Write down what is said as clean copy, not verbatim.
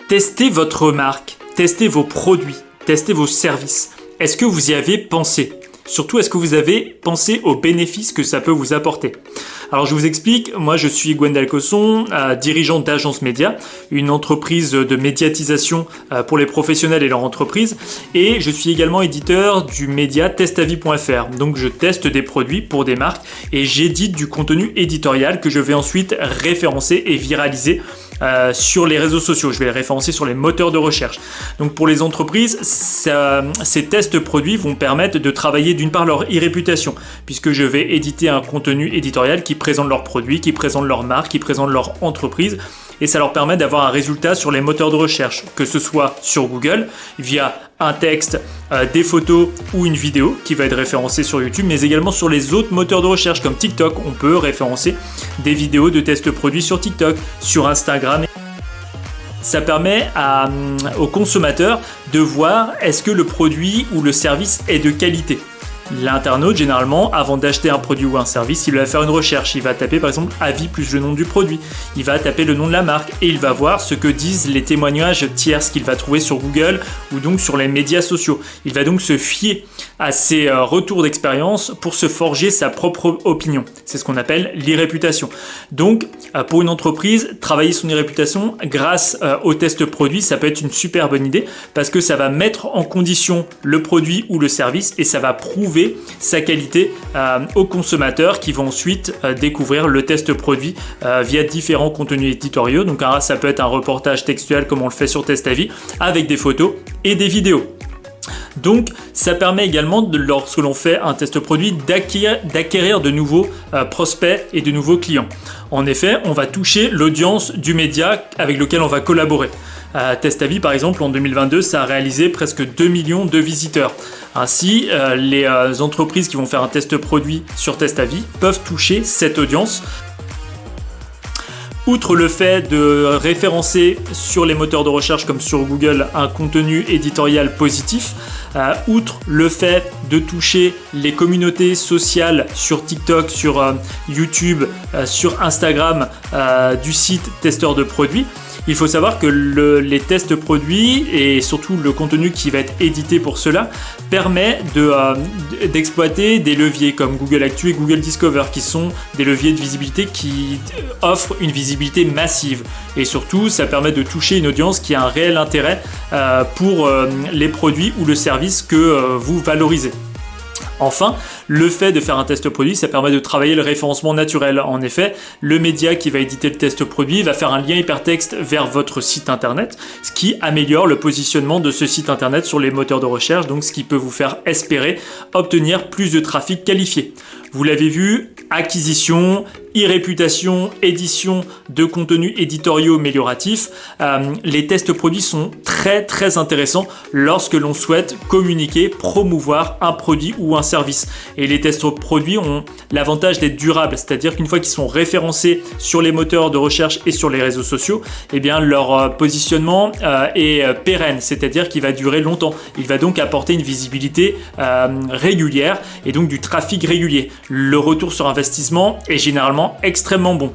Testez votre marque, testez vos produits, testez vos services. Est-ce que vous y avez pensé? Surtout, est-ce que vous avez pensé aux bénéfices que ça peut vous apporter? Alors, je vous explique. Moi, je suis Gwendal Cosson, dirigeant d'Agence Média, une entreprise de médiatisation pour les professionnels et leur entreprise. Et je suis également éditeur du média testavis.fr. Donc, je teste des produits pour des marques et j'édite du contenu éditorial que je vais ensuite référencer et viraliser sur les réseaux sociaux. Je vais les référencer sur les moteurs de recherche. Donc pour les entreprises, ces tests produits vont permettre de travailler d'une part leur e-réputation, puisque je vais éditer un contenu éditorial qui présente leurs produits, qui présente leur marque, qui présente leur entreprise, et ça leur permet d'avoir un résultat sur les moteurs de recherche, que ce soit sur Google, via un texte, des photos ou une vidéo qui va être référencée sur YouTube, mais également sur les autres moteurs de recherche comme TikTok. On peut référencer des vidéos de tests produits sur TikTok, sur Instagram. Ça permet aux consommateurs de voir est-ce que le produit ou le service est de qualité. L'internaute, généralement, avant d'acheter un produit ou un service, il va faire une recherche. Il va taper par exemple avis plus le nom du produit. Il va taper le nom de la marque et il va voir ce que disent les témoignages tiers qu'il va trouver sur Google ou donc sur les médias sociaux. Il va donc se fier à ces retours d'expérience pour se forger sa propre opinion. C'est ce qu'on appelle l'e-réputation. Donc, pour une entreprise, travailler son e-réputation grâce au test produit, ça peut être une super bonne idée parce que ça va mettre en condition le produit ou le service et ça va prouver sa qualité aux consommateurs qui vont ensuite découvrir le test produit via différents contenus éditoriaux. Donc ça peut être un reportage textuel comme on le fait sur Testavis avec des photos et des vidéos. Donc ça permet également, lorsque l'on fait un test produit, d'acquérir de nouveaux prospects et de nouveaux clients. En effet, on va toucher l'audience du média avec lequel on va collaborer. Testavis, par exemple, en 2022, ça a réalisé presque 2 millions de visiteurs. Ainsi, les entreprises qui vont faire un test produit sur Testavis peuvent toucher cette audience. Outre le fait de référencer sur les moteurs de recherche comme sur Google un contenu éditorial positif, outre le fait de toucher les communautés sociales sur TikTok, sur YouTube, sur Instagram du site testeur de produits, il faut savoir que les tests produits et surtout le contenu qui va être édité pour cela permet d'exploiter des leviers comme Google Actu et Google Discover qui sont des leviers de visibilité qui offrent une visibilité massive. Et surtout, ça permet de toucher une audience qui a un réel intérêt pour les produits ou le service que vous valorisez. Enfin, le fait de faire un test produit, ça permet de travailler le référencement naturel. En effet, le média qui va éditer le test produit va faire un lien hypertexte vers votre site internet, ce qui améliore le positionnement de ce site internet sur les moteurs de recherche, donc ce qui peut vous faire espérer obtenir plus de trafic qualifié. Vous l'avez vu, acquisition, e-réputation, édition de contenus éditoriaux amélioratifs, les tests produits sont très intéressants lorsque l'on souhaite communiquer, promouvoir un produit ou un service. Et les tests produits ont l'avantage d'être durables, c'est-à-dire qu'une fois qu'ils sont référencés sur les moteurs de recherche et sur les réseaux sociaux, eh bien leur positionnement est pérenne, c'est-à-dire qu'il va durer longtemps. Il va donc apporter une visibilité régulière et donc du trafic régulier. Le retour sur investissement est généralement extrêmement bon.